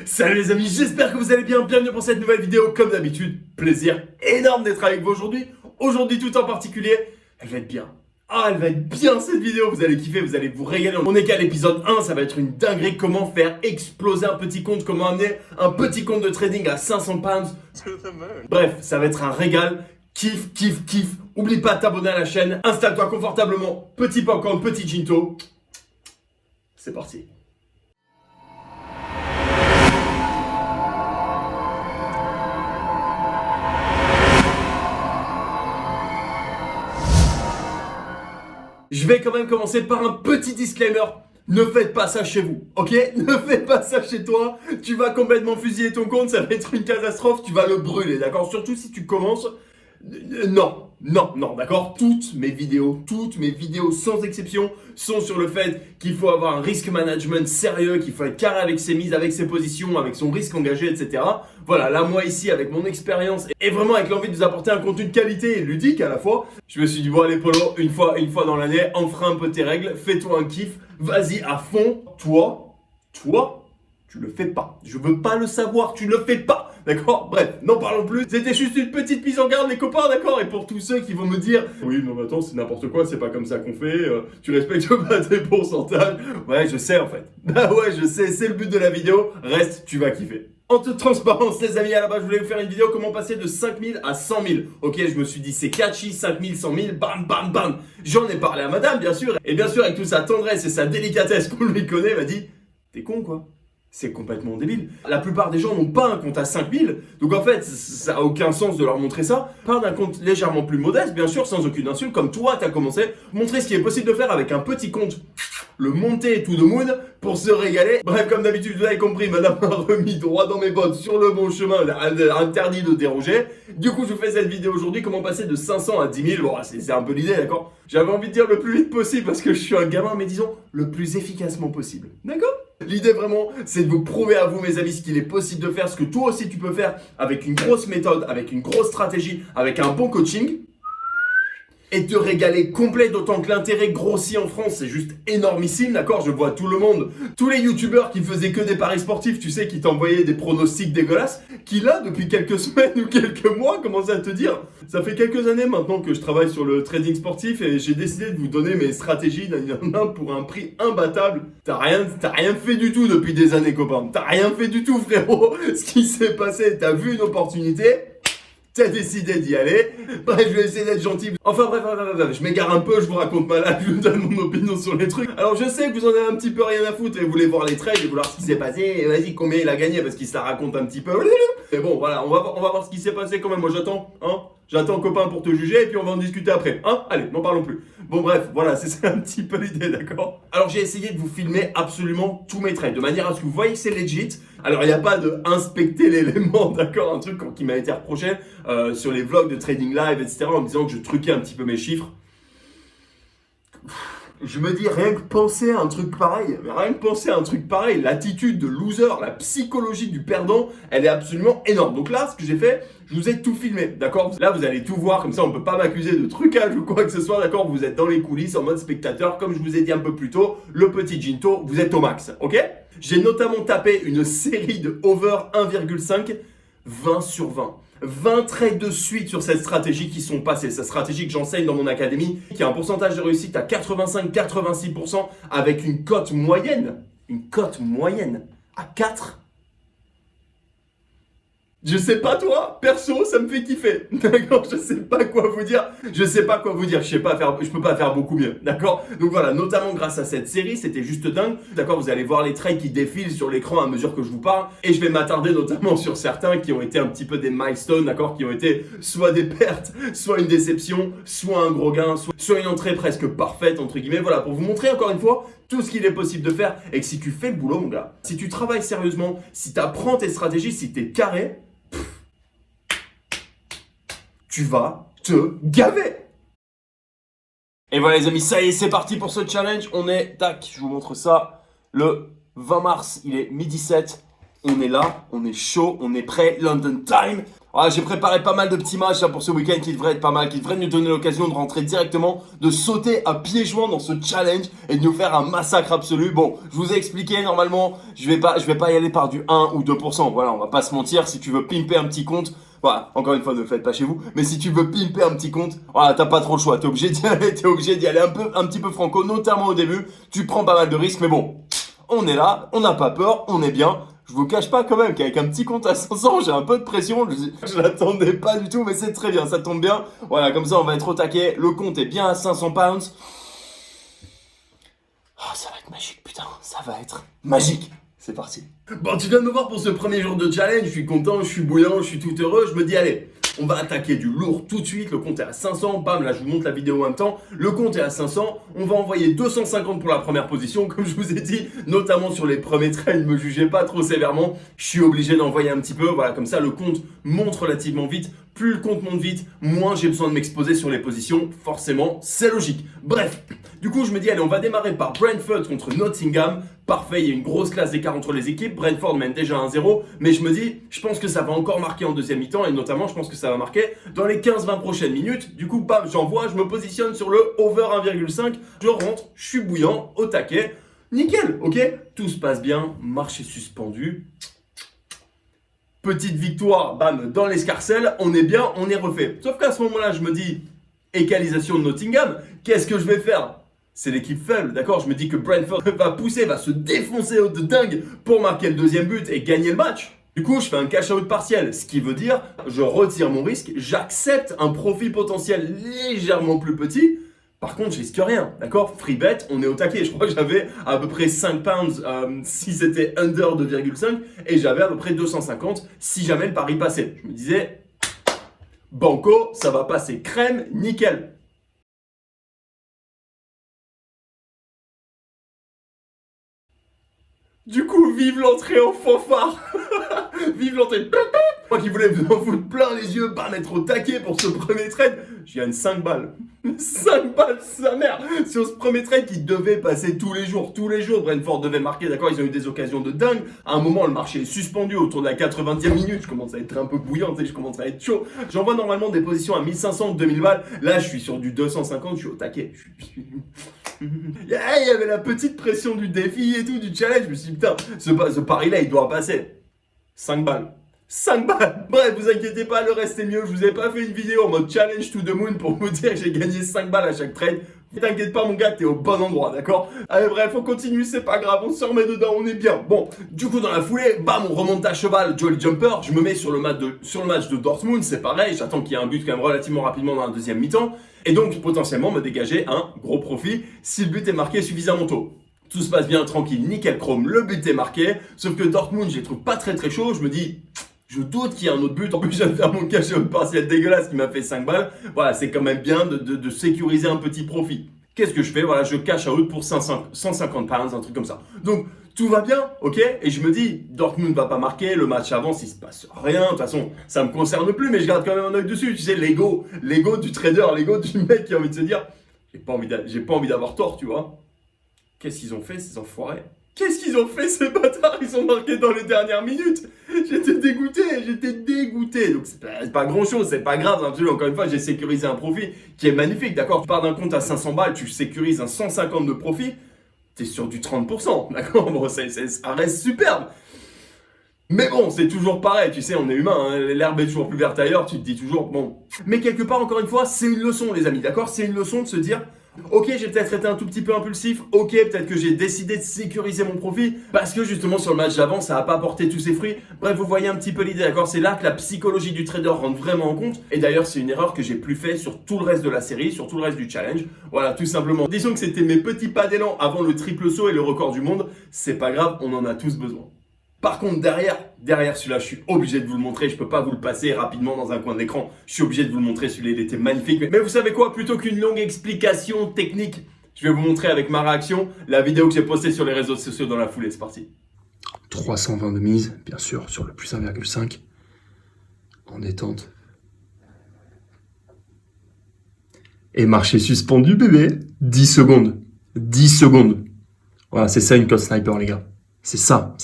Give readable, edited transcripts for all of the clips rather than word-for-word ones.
Salut les amis, j'espère que vous allez bien, bienvenue pour cette nouvelle vidéo. Comme d'habitude, plaisir énorme d'être avec vous aujourd'hui. Aujourd'hui tout en particulier, elle va être bien. Ah, elle va être bien cette vidéo, vous allez kiffer, vous allez vous régaler. On est qu'à l'épisode 1, ça va être une dinguerie. Comment faire exploser un petit compte, comment amener un petit compte de trading à 500 pounds. Bref, ça va être un régal. Kiff, kiff, kiff. Oublie pas de t'abonner à la chaîne. Installe-toi confortablement. Petit popcorn, petit ginto. C'est parti. Je vais quand même commencer par un petit disclaimer. Ne faites pas ça chez vous, ok? Ne faites pas ça chez toi. Tu vas complètement fusiller ton compte, ça va être une catastrophe. Tu vas le brûler, d'accord? Surtout si tu commences. Non, d'accord? Toutes mes vidéos sans exception sont sur le fait qu'il faut avoir un risk management sérieux, qu'il faut être carré avec ses mises, avec ses positions, avec son risque engagé, etc. Voilà, là moi ici avec mon expérience et vraiment avec l'envie de vous apporter un contenu de qualité et ludique à la fois, je me suis dit bon allez Polo, une fois dans l'année, enfreins un peu tes règles, fais-toi un kiff, vas-y à fond, toi, tu le fais pas. Je veux pas le savoir, tu le fais pas. D'accord? Bref, n'en parlons plus. C'était juste une petite mise en garde, les copains, d'accord? Et pour tous ceux qui vont me dire oui, non, mais attends, c'est n'importe quoi, c'est pas comme ça qu'on fait, tu respectes pas tes pourcentages. Ouais, je sais en fait. Bah ouais, je sais, c'est le but de la vidéo. Reste, tu vas kiffer. En toute transparence, les amis, à la base, je voulais vous faire une vidéo comment passer de 5000 à 100 000. Ok, je me suis dit, c'est catchy, 5000, 100 000, bam, bam, bam. J'en ai parlé à madame, bien sûr. Et bien sûr, avec toute sa tendresse et sa délicatesse qu'on lui connaît, elle m'a dit, t'es con quoi? C'est complètement débile. La plupart des gens n'ont pas un compte à 5000, donc en fait, ça n'a aucun sens de leur montrer ça. Part d'un compte légèrement plus modeste, bien sûr, sans aucune insulte, comme toi, tu as commencé. Montrer ce qui est possible de faire avec un petit compte, le monter to the moon, pour se régaler. Bref, comme d'habitude, vous avez compris, madame m'a remis droit dans mes bottes, sur le bon chemin, interdit de déroger. Du coup, je vous fais cette vidéo aujourd'hui, comment passer de 500 à 10 000. Bon, c'est un peu l'idée, d'accord? J'avais envie de dire le plus vite possible, parce que je suis un gamin, mais disons, le plus efficacement possible. D'accord? L'idée vraiment, c'est de vous prouver à vous, mes amis, ce qu'il est possible de faire, ce que toi aussi tu peux faire avec une grosse méthode, avec une grosse stratégie, avec un bon coaching. Et te régaler complet, d'autant que l'intérêt grossit en France, c'est juste énormissime, d'accord? Je vois tout le monde, tous les youtubeurs qui faisaient que des paris sportifs, tu sais, qui t'envoyaient des pronostics dégueulasses, qui là, depuis quelques semaines ou quelques mois, commencent à te dire, ça fait quelques années maintenant que je travaille sur le trading sportif et j'ai décidé de vous donner mes stratégies d'un pour un prix imbattable. T'as rien fait du tout depuis des années, copain. T'as rien fait du tout, frérot. Ce qui s'est passé, t'as vu une opportunité, t'as décidé d'y aller. Bref, je vais essayer d'être gentil. Enfin bref, je m'égare un peu, je vous raconte ma life, je vous donne mon opinion sur les trucs. Alors je sais que vous en avez un petit peu rien à foutre et vous voulez voir les trades et voir ce qui s'est passé. Et vas-y, combien il a gagné parce qu'il se la raconte un petit peu. Mais bon, voilà, on va voir ce qui s'est passé quand même. Moi j'attends, hein. J'attends copain pour te juger et puis on va en discuter après, hein. Allez, n'en parlons plus. Bon bref, voilà, c'est un petit peu l'idée, d'accord? Alors j'ai essayé de vous filmer absolument tous mes trades, de manière à ce que vous voyez que c'est legit. Alors il n'y a pas de inspecter l'élément, d'accord? Un truc qui m'a été reproché sur les vlogs de trading live, etc. en me disant que je truquais un petit peu mes chiffres. Je me dis, rien que penser à un truc pareil, l'attitude de loser, la psychologie du perdant, elle est absolument énorme. Donc là, ce que j'ai fait, je vous ai tout filmé, d'accord? Là, vous allez tout voir, comme ça, on peut pas m'accuser de trucage ou quoi que ce soit, d'accord? Vous êtes dans les coulisses en mode spectateur, comme je vous ai dit un peu plus tôt, le petit ginto, vous êtes au max, ok? J'ai notamment tapé une série de over 1,5, 20 sur 20. 20 trades de suite sur cette stratégie qui sont passés. Cette stratégie que j'enseigne dans mon académie, qui a un pourcentage de réussite à 85-86% avec une cote moyenne à 4. Je sais pas toi, perso, ça me fait kiffer. D'accord, je sais pas quoi vous dire. Je peux pas faire beaucoup mieux. D'accord? Donc voilà, notamment grâce à cette série, c'était juste dingue. D'accord, vous allez voir les trades qui défilent sur l'écran à mesure que je vous parle. Et je vais m'attarder notamment sur certains qui ont été un petit peu des milestones, d'accord, qui ont été soit des pertes, soit une déception, soit un gros gain, soit une entrée presque parfaite, entre guillemets. Voilà, pour vous montrer encore une fois tout ce qu'il est possible de faire. Et que si tu fais le boulot, mon gars, si tu travailles sérieusement, si tu apprends tes stratégies, si tu es carré, tu vas te gaver. Et voilà les amis, ça y est, c'est parti pour ce challenge. On est, tac, je vous montre ça, le 20 mars, il est 12h07. On est là, on est chaud, on est prêt, London time. Ah, j'ai préparé pas mal de petits matchs là, pour ce week-end qui devraient être pas mal, qui devraient nous donner l'occasion de rentrer directement, de sauter à pieds joints dans ce challenge et de nous faire un massacre absolu. Bon, je vous ai expliqué, normalement, je vais pas y aller par du 1 ou 2%. Voilà, on va pas se mentir, si tu veux pimper un petit compte, voilà, encore une fois, ne le faites pas chez vous, mais si tu veux pimper un petit compte, voilà, t'as pas trop le choix, t'es obligé d'y aller un petit peu franco, notamment au début, tu prends pas mal de risques, mais bon, on est là, on n'a pas peur, on est bien. Je vous cache pas quand même qu'avec un petit compte à 500, j'ai un peu de pression. Je l'attendais pas du tout, mais c'est très bien, ça tombe bien. Voilà, comme ça on va être au taquet. Le compte est bien à 500 pounds. Oh, ça va être magique, putain, ça va être magique. C'est parti. Bon, tu viens de me voir pour ce premier jour de challenge. Je suis content, je suis bouillant, je suis tout heureux. Je me dis, allez, on va attaquer du lourd tout de suite. Le compte est à 500. Bam, là, je vous montre la vidéo en même temps. Le compte est à 500. On va envoyer 250 pour la première position. Comme je vous ai dit, notamment sur les premiers trails, ne me jugez pas trop sévèrement. Je suis obligé d'envoyer un petit peu. Voilà, comme ça, le compte monte relativement vite. Plus le compte monte vite, moins j'ai besoin de m'exposer sur les positions. Forcément, c'est logique. Bref, du coup, je me dis, allez, on va démarrer par Brentford contre Nottingham. Parfait, il y a une grosse classe d'écart entre les équipes. Brentford mène déjà 1-0, mais je me dis, je pense que ça va encore marquer en deuxième mi-temps et notamment, je pense que ça va marquer dans les 15-20 prochaines minutes. Du coup, bam, j'envoie, je me positionne sur le over 1,5. Je rentre, je suis bouillant, au taquet. Nickel, ok? Tout se passe bien, marché suspendu. Petite victoire, bam, dans l'escarcelle, on est bien, on est refait. Sauf qu'à ce moment-là, je me dis, égalisation de Nottingham, qu'est-ce que je vais faire? C'est l'équipe faible, d'accord? Je me dis que Brentford va pousser, va se défoncer de dingue pour marquer le deuxième but et gagner le match. Du coup, je fais un cash-out partiel, ce qui veut dire, je retire mon risque, j'accepte un profit potentiel légèrement plus petit. Par contre, je risque rien, d'accord? Free bet, on est au taquet. Je crois que j'avais à peu près 5 pounds si c'était under 2,5 et j'avais à peu près 250 si jamais le pari passait. Je me disais, banco, ça va passer crème, nickel. Du coup, vive l'entrée en fanfare. Vive l'entrée. Moi qui voulais m'en foutre plein les yeux, pas mettre au taquet pour ce premier trade, je gagne 5 balles. 5 balles, sa mère. Sur ce premier trade qui devait passer tous les jours. Tous les jours, Brentford devait marquer, d'accord, ils ont eu des occasions de dingue. À un moment, le marché est suspendu autour de la 80e minute. Je commence à être un peu bouillant, je commence à être chaud. J'envoie normalement des positions à 1500, 2000 balles. Là, je suis sur du 250, je suis au taquet. Il y avait la petite pression du défi et tout, du challenge. Je me suis dit, putain, ce pari-là, il doit passer. 5 balles. 5 balles. Bref, vous inquiétez pas, le reste est mieux. Je vous ai pas fait une vidéo en mode challenge to the moon pour vous dire que j'ai gagné 5 balles à chaque trade. T'inquiète pas mon gars, t'es au bon endroit, d'accord? Allez bref, on continue, c'est pas grave, on se remet dedans, on est bien. Bon, du coup dans la foulée, bam, on remonte à cheval, Jolly Jumper, je me mets sur le match de Dortmund, c'est pareil, j'attends qu'il y ait un but quand même relativement rapidement dans la deuxième mi-temps, et donc potentiellement me dégager un gros profit si le but est marqué suffisamment tôt. Tout se passe bien, tranquille, nickel chrome, le but est marqué, sauf que Dortmund, je les trouve pas très chaud, je me dis... Je doute qu'il y ait un autre but. En plus, je viens de faire mon cash-out partiel dégueulasse qui m'a fait 5 balles. Voilà, c'est quand même bien de sécuriser un petit profit. Qu'est-ce que je fais? Voilà, je cash-out pour 150 pounds, un truc comme ça. Donc, tout va bien, ok? Et je me dis, Dortmund ne va pas marquer, le match avance, il se passe rien. De toute façon, ça me concerne plus, mais je garde quand même un œil dessus. Tu sais, l'ego du trader, l'ego du mec qui a envie de se dire, j'ai pas envie d'avoir tort, tu vois. Qu'est-ce qu'ils ont fait, ces enfoirés? Qu'est-ce qu'ils ont fait ces bâtards? Ils ont marqué dans les dernières minutes. J'étais dégoûté. Donc c'est pas grand chose, c'est pas grave. Absolument. Encore une fois, j'ai sécurisé un profit qui est magnifique, d'accord? Tu pars d'un compte à 500 balles, tu sécurises un 150 de profit, t'es sur du 30%, d'accord? Bon, ça reste superbe. Mais bon, c'est toujours pareil, tu sais, on est humain, hein, l'herbe est toujours plus verte ailleurs, tu te dis toujours, bon. Mais quelque part, encore une fois, c'est une leçon, les amis, d'accord? C'est une leçon de se dire... Ok, j'ai peut-être été un tout petit peu impulsif. Ok, peut-être que j'ai décidé de sécuriser mon profit parce que justement sur le match d'avant, ça n'a pas apporté tous ses fruits. Bref, vous voyez un petit peu l'idée, d'accord? C'est là que la psychologie du trader rentre vraiment en compte. Et d'ailleurs, c'est une erreur que j'ai plus fait sur tout le reste de la série, sur tout le reste du challenge. Voilà, tout simplement. Disons que c'était mes petits pas d'élan avant le triple saut et le record du monde. C'est pas grave, on en a tous besoin. Par contre, derrière celui-là, je suis obligé de vous le montrer. Je peux pas vous le passer rapidement dans un coin de l'écran. Je suis obligé de vous le montrer. Celui-là, il était magnifique. Mais vous savez quoi? Plutôt qu'une longue explication technique, je vais vous montrer avec ma réaction la vidéo que j'ai postée sur les réseaux sociaux dans la foulée. C'est parti. 320 de mise, bien sûr, sur le plus 1,5. En détente. Et marché suspendu, bébé. 10 secondes. 10 secondes. Voilà, c'est ça une cote sniper, les gars. C'est ça.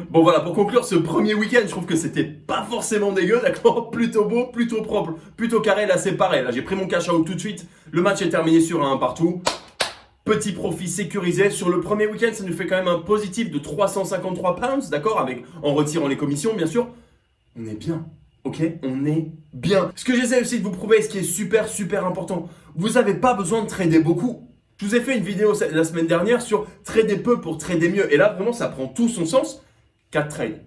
Bon voilà, pour conclure ce premier week-end, je trouve que c'était pas forcément dégueu, d'accord? Plutôt beau, plutôt propre, plutôt carré, là c'est pareil. Là j'ai pris mon cash out tout de suite, le match est terminé sur un partout. Petit profit sécurisé. Sur le premier week-end, ça nous fait quand même un positif de 353 pounds, d'accord? En retirant les commissions, bien sûr. On est bien, ok? On est bien. Ce que j'essaie aussi de vous prouver, ce qui est super, super important, vous n'avez pas besoin de trader beaucoup. Je vous ai fait une vidéo la semaine dernière sur trader peu pour trader mieux. Et là, vraiment, ça prend tout son sens. 4 trades.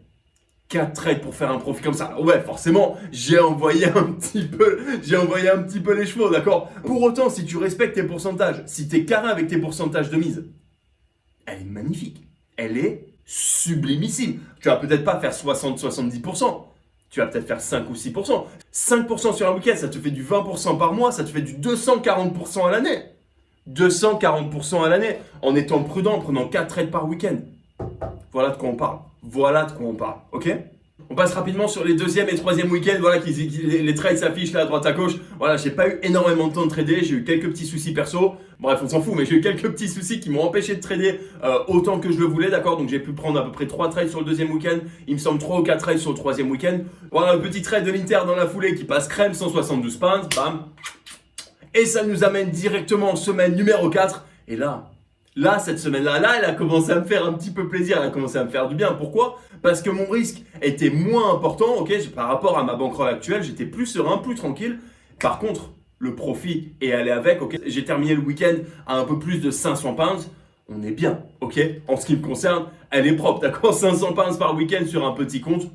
4 trades pour faire un profit comme ça. Alors ouais, forcément, j'ai envoyé un petit peu les chevaux, d'accord? Pour autant, si tu respectes tes pourcentages, si tu es carré avec tes pourcentages de mise, elle est magnifique. Elle est sublimissime. Tu vas peut-être pas faire 60-70%. Tu vas peut-être faire 5 ou 6%. 5% sur un week-end, ça te fait du 20% par mois, ça te fait du 240% à l'année. 240% à l'année, en étant prudent, en prenant 4 trades par week-end. Voilà de quoi on parle. Voilà de quoi on parle, ok? On passe rapidement sur les deuxième et troisième week-ends, voilà, les trades s'affichent là à droite à gauche. Voilà, j'ai pas eu énormément de temps de trader, j'ai eu quelques petits soucis perso. Bref, on s'en fout, mais j'ai eu quelques petits soucis qui m'ont empêché de trader autant que je le voulais, d'accord? Donc j'ai pu prendre à peu près 3 trades sur le deuxième week-end, il me semble 3 ou 4 trades sur le troisième week-end. Voilà, un petit trade de l'Inter dans la foulée qui passe crème, 172 pounds, bam. Et ça nous amène directement en semaine numéro 4. Et là, cette semaine-là, elle a commencé à me faire un petit peu plaisir, elle a commencé à me faire du bien. Pourquoi? Parce que mon risque était moins important, ok? Par rapport à ma bankroll actuelle, j'étais plus serein, plus tranquille. Par contre, le profit est allé avec, ok? J'ai terminé le week-end à un peu plus de 500 pounds. On est bien, ok? En ce qui me concerne, elle est propre, d'accord? 500 pounds par week-end sur un petit compte.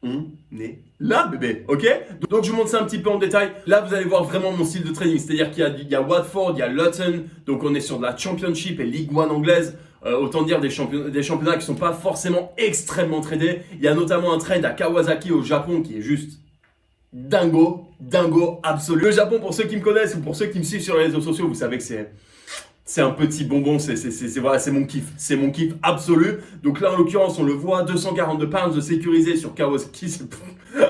On est là, bébé, ok? Donc je vous montre ça un petit peu en détail. Là, vous allez voir vraiment mon style de trading. C'est-à-dire qu'il y a Watford, il y a Luton. Donc on est sur de la Championship et League One anglaise. Autant dire des championnats qui ne sont pas forcément extrêmement tradés. Il y a notamment un trade à Kawasaki au Japon qui est juste dingo absolu. Le Japon, pour ceux qui me connaissent ou pour ceux qui me suivent sur les réseaux sociaux, vous savez que c'est un petit bonbon, voilà, c'est mon kiff absolu. Donc là, en l'occurrence, on le voit, 242 pounds de sécurisé sur Kawasaki,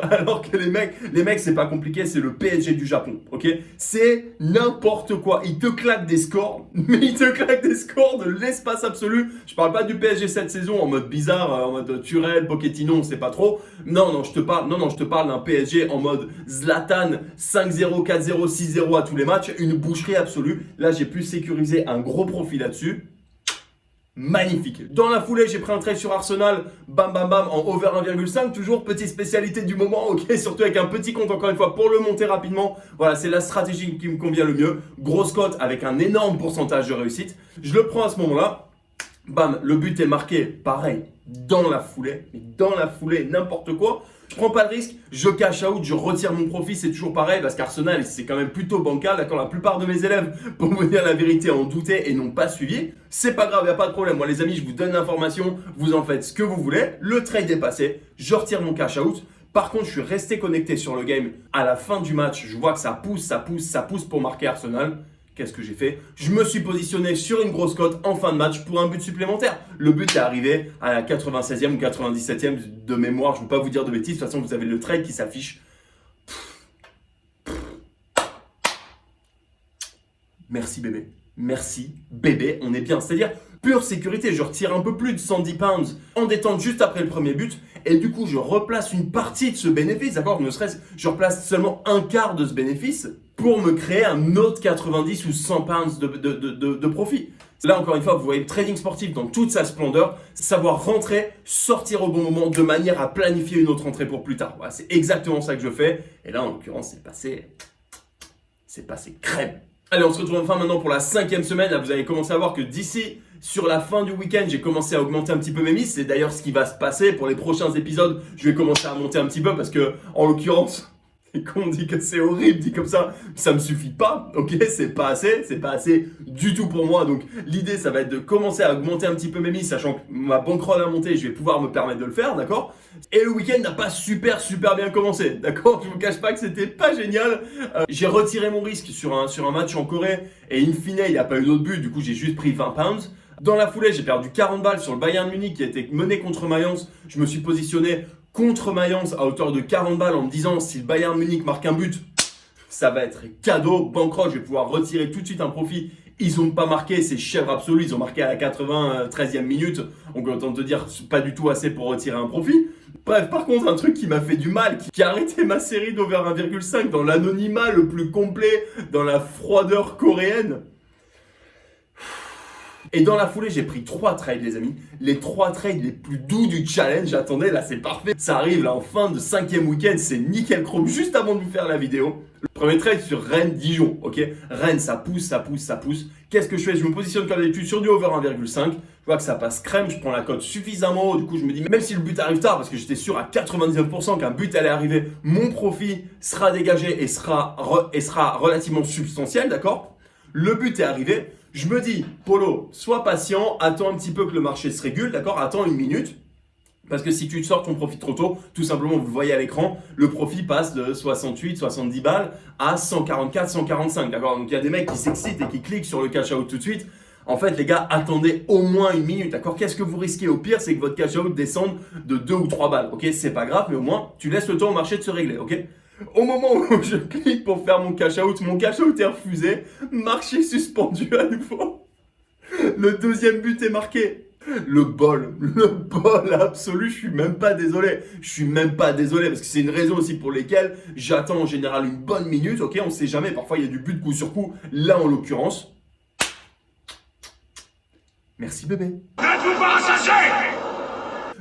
alors que les mecs, c'est pas compliqué, c'est le PSG du Japon, ok? C'est n'importe quoi. Ils te claquent des scores, mais ils te claquent des scores de l'espace absolu. Je parle pas du PSG cette saison en mode bizarre, en mode Turel, Pochettino, on sait pas trop. Non, je te parle d'un PSG en mode Zlatan, 5-0, 4-0, 6-0 à tous les matchs, une boucherie absolue. Là, j'ai pu sécuriser un gros profit là-dessus. Magnifique. Dans la foulée, j'ai pris un trade sur Arsenal, bam en over 1,5, toujours petite spécialité du moment, ok, surtout avec un petit compte encore une fois pour le monter rapidement. Voilà, c'est la stratégie qui me convient le mieux. Grosse cote avec un énorme pourcentage de réussite. Je le prends à ce moment-là. Bam, le but est marqué, pareil, dans la foulée, n'importe quoi. Je prends pas de risque, je cash out, je retire mon profit, c'est toujours pareil parce qu'Arsenal c'est quand même plutôt bancal, d'accord? La plupart de mes élèves, pour vous dire la vérité, en doutaient et n'ont pas suivi. C'est pas grave, il n'y a pas de problème. Moi les amis, je vous donne l'information, vous en faites ce que vous voulez. Le trade est passé, je retire mon cash out. Par contre, je suis resté connecté sur le game. À la fin du match, je vois que ça pousse pour marquer Arsenal. Qu'est-ce que j'ai fait? Je me suis positionné sur une grosse cote en fin de match pour un but supplémentaire. Le but est arrivé à la 96e ou 97e de mémoire. Je ne veux pas vous dire de bêtises. De toute façon, vous avez le trade qui s'affiche. Merci bébé. Merci bébé. On est bien. C'est-à-dire pure sécurité. Je retire un peu plus de 110 pounds en détente juste après le premier but. Et du coup, je replace une partie de ce bénéfice. D'accord? Ne serait-ce, je replace seulement un quart de ce bénéfice pour me créer un autre 90 ou 100 pounds de profit. Là, encore une fois, vous voyez le trading sportif dans toute sa splendeur, savoir rentrer, sortir au bon moment de manière à planifier une autre entrée pour plus tard. Voilà, c'est exactement ça que je fais. Et là, en l'occurrence, c'est passé crème. Allez, on se retrouve enfin maintenant pour la 5e semaine. Là, vous allez commencer à voir que d'ici, sur la fin du week-end, j'ai commencé à augmenter un petit peu mes mises. C'est d'ailleurs ce qui va se passer pour les prochains épisodes. Je vais commencer à monter un petit peu parce que, en l'occurrence, et qu'on dit que c'est horrible, dit comme ça me suffit pas, ok, c'est pas assez du tout pour moi. Donc l'idée, ça va être de commencer à augmenter un petit peu mes mises, sachant que ma bankroll a monté, je vais pouvoir me permettre de le faire, d'accord? Et le week-end n'a pas super bien commencé, d'accord? Je vous cache pas que c'était pas génial. J'ai retiré mon risque sur un match en Corée, et in fine, il n'y a pas eu d'autre but, du coup j'ai juste pris 20 pounds. Dans la foulée, j'ai perdu 40 balles sur le Bayern Munich qui a été mené contre Mayence. Je me suis positionné contre Mayence à hauteur de 40 balles en me disant si le Bayern Munich marque un but, ça va être cadeau, bankroll, je vais pouvoir retirer tout de suite un profit Ils n'ont pas marqué, c'est chèvre absolu, ils ont marqué à la 93e minute. Donc autant te dire, pas du tout assez pour retirer un profit. Bref, par contre, un truc qui m'a fait du mal, qui a arrêté ma série d'over 1,5 dans l'anonymat le plus complet, dans la froideur coréenne. Et dans la foulée, j'ai pris 3 trades, les amis. Les 3 trades les plus doux du challenge. Attendez, là, c'est parfait. Ça arrive là en fin de 5e week-end. C'est nickel chrome. Juste avant de vous faire la vidéo. Le premier trade sur Rennes-Dijon. Ok, Rennes, ça pousse, ça pousse, ça pousse. Qu'est-ce que je fais? Je me positionne comme d'habitude sur du over 1,5. Je vois que ça passe crème. Je prends la cote suffisamment haut. Du coup, je me dis, même si le but arrive tard, parce que j'étais sûr à 99% qu'un but allait arriver, mon profit sera dégagé et sera relativement substantiel. D'accord? Le but est arrivé. Je me dis, Polo, sois patient, attends un petit peu que le marché se régule, d'accord? Attends une minute. Parce que si tu sors ton profit trop tôt, tout simplement, vous le voyez à l'écran, le profit passe de 68, 70 balles à 144, 145, d'accord? Donc il y a des mecs qui s'excitent et qui cliquent sur le cash out tout de suite. En fait, les gars, attendez au moins une minute, d'accord? Qu'est-ce que vous risquez au pire? C'est que votre cash out descende de 2 ou 3 balles, ok? C'est pas grave, mais au moins, tu laisses le temps au marché de se régler, ok? Au moment où je clique pour faire mon cash out est refusé, marché suspendu à nouveau. Le deuxième but est marqué. Le bol absolu, je suis même pas désolé. Parce que c'est une raison aussi pour laquelle j'attends en général une bonne minute, ok? On sait jamais, parfois il y a du but coup sur coup. Là en l'occurrence. Merci bébé. N'êtes-vous pas assassin?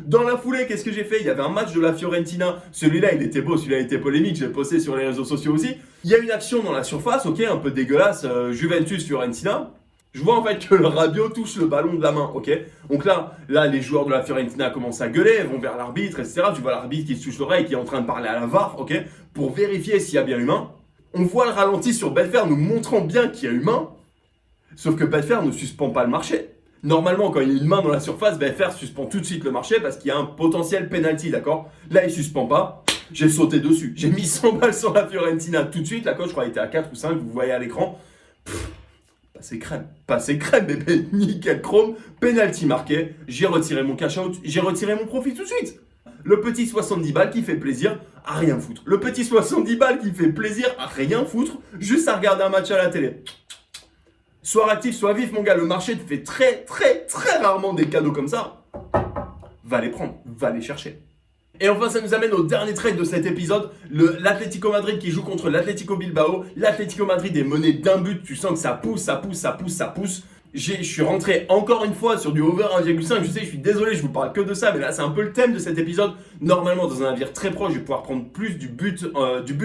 Dans la foulée, qu'est-ce que j'ai fait? Il y avait un match de la Fiorentina. Celui-là, il était beau, celui-là, il était polémique. J'ai posté sur les réseaux sociaux aussi. Il y a une action dans la surface, ok, un peu dégueulasse. Juventus-Fiorentina. Je vois en fait que le Rabiot touche le ballon de la main, ok? Donc là, les joueurs de la Fiorentina commencent à gueuler, vont vers l'arbitre, etc. Tu vois l'arbitre qui se touche l'oreille, qui est en train de parler à la VAR, ok? Pour vérifier s'il y a bien humain. On voit le ralenti sur Betfair nous montrant bien qu'il y a humain. Sauf que Betfair ne suspend pas le marché. Normalement, quand il y a une main dans la surface, Betfair suspend tout de suite le marché parce qu'il y a un potentiel penalty, d'accord? Là, il suspend pas. J'ai sauté dessus. J'ai mis 100 balles sur la Fiorentina tout de suite. La cote, je crois, était à 4 ou 5. Vous voyez à l'écran. Passé crème, bébé. Nickel chrome. Penalty marqué. J'ai retiré mon cash out. J'ai retiré mon profit tout de suite. Le petit 70 balles qui fait plaisir à rien foutre. Le petit 70 balles qui fait plaisir à rien foutre. Juste à regarder un match à la télé. Sois actif, sois vif, mon gars. Le marché te fait très rarement des cadeaux comme ça. Va les prendre, va les chercher. Et enfin, ça nous amène au dernier trade de cet épisode. L'Atlético Madrid qui joue contre l'Atlético Bilbao. L'Atlético Madrid est mené d'un but. Tu sens que ça pousse. Je suis rentré encore une fois sur du over 1,5. Je sais, je suis désolé, je vous parle que de ça, mais là, c'est un peu le thème de cet épisode. Normalement, dans un navire très proche, je vais pouvoir prendre plus du but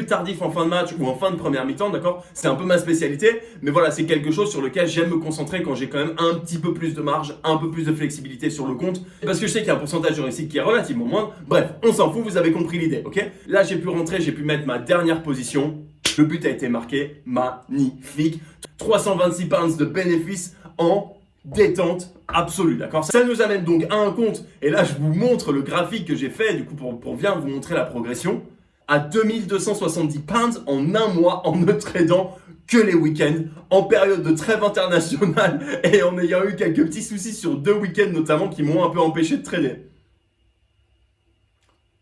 tardif en fin de match ou en fin de première mi-temps, d'accord? C'est un peu ma spécialité, mais voilà, c'est quelque chose sur lequel j'aime me concentrer quand j'ai quand même un petit peu plus de marge, un peu plus de flexibilité sur le compte, parce que je sais qu'il y a un pourcentage de réussite qui est relativement moindre. Bref, on s'en fout, vous avez compris l'idée, ok? Là, j'ai pu rentrer, j'ai pu mettre ma dernière position. Le but a été marqué, magnifique. 326 pounds de bénéfice en détente absolue, d'accord? Ça nous amène donc à un compte, et là je vous montre le graphique que j'ai fait, du coup pour bien vous montrer la progression, à 2270 pounds en un mois en ne tradant que les week-ends, en période de trêve internationale et en ayant eu quelques petits soucis sur 2 week-ends notamment qui m'ont un peu empêché de trader.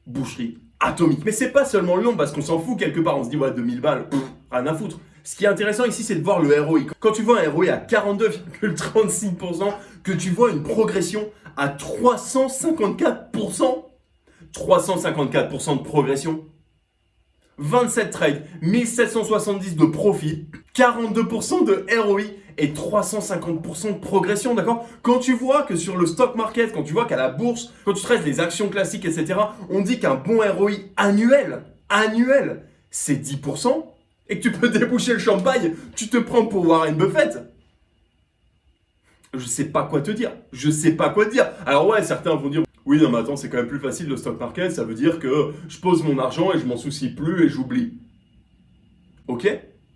Boucherie atomique. Mais c'est pas seulement le nom parce qu'on s'en fout quelque part, on se dit ouais 2000 balles, rien à foutre. Ce qui est intéressant ici, c'est de voir le ROI. Quand tu vois un ROI à 42,36%, que tu vois une progression à 354%, 354% de progression, 27 trades, 1770 de profit, 42% de ROI et 350% de progression, d'accord? Quand tu vois que sur le stock market, quand tu vois qu'à la bourse, quand tu traites les actions classiques, etc., on dit qu'un bon ROI annuel, c'est 10%, et que tu peux déboucher le champagne, tu te prends pour Warren Buffett. Je sais pas quoi te dire. Alors ouais, certains vont dire, oui, non mais attends, c'est quand même plus facile le stock market, ça veut dire que je pose mon argent et je m'en soucie plus et j'oublie.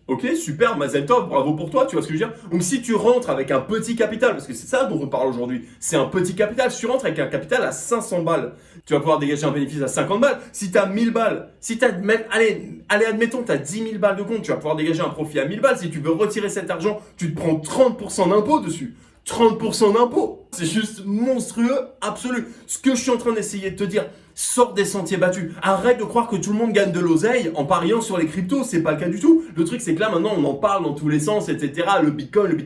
Ok, super, Mazel Tov, bravo pour toi, tu vois ce que je veux dire? Donc si tu rentres avec un petit capital, parce que c'est ça dont on parle aujourd'hui, c'est un petit capital, si tu rentres avec un capital à 500 balles, tu vas pouvoir dégager un bénéfice à 50 balles. Si tu as 1000 balles, si tu as même, allez, admettons, tu as 10 000 balles de compte, tu vas pouvoir dégager un profit à 1000 balles. Si tu veux retirer cet argent, tu te prends 30% d'impôt dessus. 30% d'impôt. C'est juste monstrueux, absolu. Ce que je suis en train d'essayer de te dire, sors des sentiers battus. Arrête de croire que tout le monde gagne de l'oseille en pariant sur les cryptos, c'est pas le cas du tout. Le truc c'est que là maintenant on en parle dans tous les sens, etc. Le bitcoin.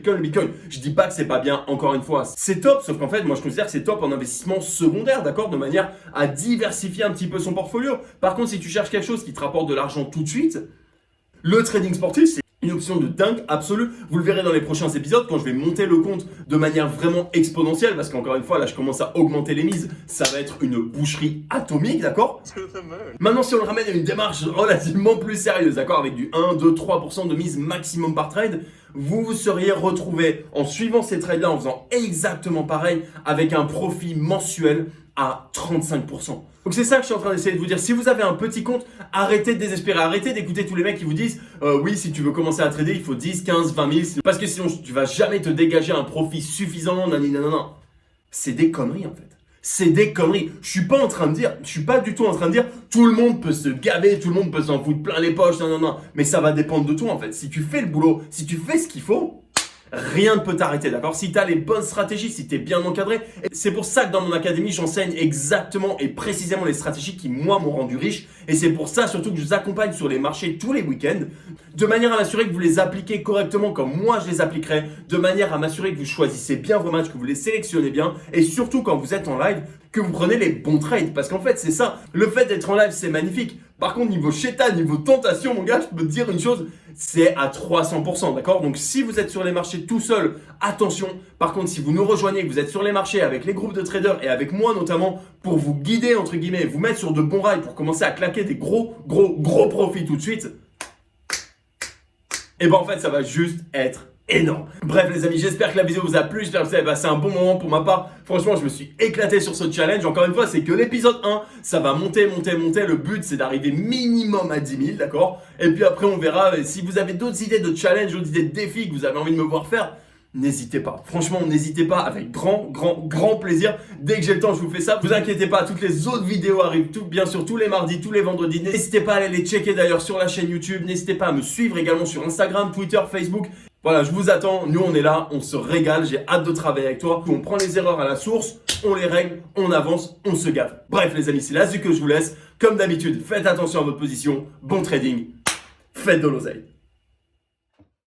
Je dis pas que c'est pas bien, encore une fois. C'est top, sauf qu'en fait moi je considère que c'est top en investissement secondaire, d'accord? De manière à diversifier un petit peu son portfolio. Par contre si tu cherches quelque chose qui te rapporte de l'argent tout de suite, le trading sportif c'est une option de dingue absolue. Vous le verrez dans les prochains épisodes quand je vais monter le compte de manière vraiment exponentielle, parce qu'encore une fois là je commence à augmenter les mises, ça va être une boucherie atomique, d'accord? Maintenant si on le ramène à une démarche relativement plus sérieuse, d'accord, avec du 1, 2, 3% de mise maximum par trade, vous vous seriez retrouvé en suivant ces trades là, en faisant exactement pareil, avec un profit mensuel à 35%. Donc c'est ça que je suis en train d'essayer de vous dire. Si vous avez un petit compte, arrêtez de désespérer, arrêtez d'écouter tous les mecs qui vous disent oui, si tu veux commencer à trader, il faut 10, 15, 20 000, parce que sinon tu vas jamais te dégager un profit suffisant, nanana. C'est des conneries en fait. C'est des conneries. Je suis pas du tout en train de dire tout le monde peut se gaver, tout le monde peut s'en foutre plein les poches, non. Mais ça va dépendre de toi en fait. Si tu fais le boulot, si tu fais ce qu'il faut, rien ne peut t'arrêter, d'accord? Si tu as les bonnes stratégies, si tu es bien encadré. Et c'est pour ça que dans mon académie, j'enseigne exactement et précisément les stratégies qui, moi, m'ont rendu riche. Et c'est pour ça surtout que je vous accompagne sur les marchés tous les week-ends, de manière à m'assurer que vous les appliquez correctement comme moi je les appliquerai, de manière à m'assurer que vous choisissez bien vos matchs, que vous les sélectionnez bien, et surtout quand vous êtes en live, que vous prenez les bons trades. Parce qu'en fait, c'est ça. Le fait d'être en live, c'est magnifique. Par contre, niveau chétan, niveau tentation, mon gars, je peux te dire une chose, c'est à 300%, d'accord? Donc, si vous êtes sur les marchés tout seul, attention. Par contre, si vous nous rejoignez, que vous êtes sur les marchés avec les groupes de traders et avec moi notamment, pour vous guider, entre guillemets, vous mettre sur de bons rails pour commencer à claquer des gros profits tout de suite, et ben en fait, ça va juste être énorme. Bref les amis, j'espère que la vidéo vous a plu, j'espère que vous avez passé un bon moment pour ma part. Franchement, je me suis éclaté sur ce challenge. Encore une fois, c'est que l'épisode 1, ça va monter. Le but, c'est d'arriver minimum à 10 000, d'accord? Et puis après, on verra. Si vous avez d'autres idées de challenge, d'autres idées de défis que vous avez envie de me voir faire, n'hésitez pas. Franchement, n'hésitez pas, avec grand plaisir. Dès que j'ai le temps, je vous fais ça. Vous inquiétez pas, toutes les autres vidéos arrivent bien sûr tous les mardis, tous les vendredis. N'hésitez pas à aller les checker d'ailleurs sur la chaîne YouTube. N'hésitez pas à me suivre également sur Instagram, Twitter, Facebook. Voilà, je vous attends. Nous, on est là, on se régale. J'ai hâte de travailler avec toi. On prend les erreurs à la source, on les règle, on avance, on se gave. Bref les amis, c'est là-dessus que je vous laisse. Comme d'habitude, faites attention à votre position. Bon trading. Faites de l'oseille.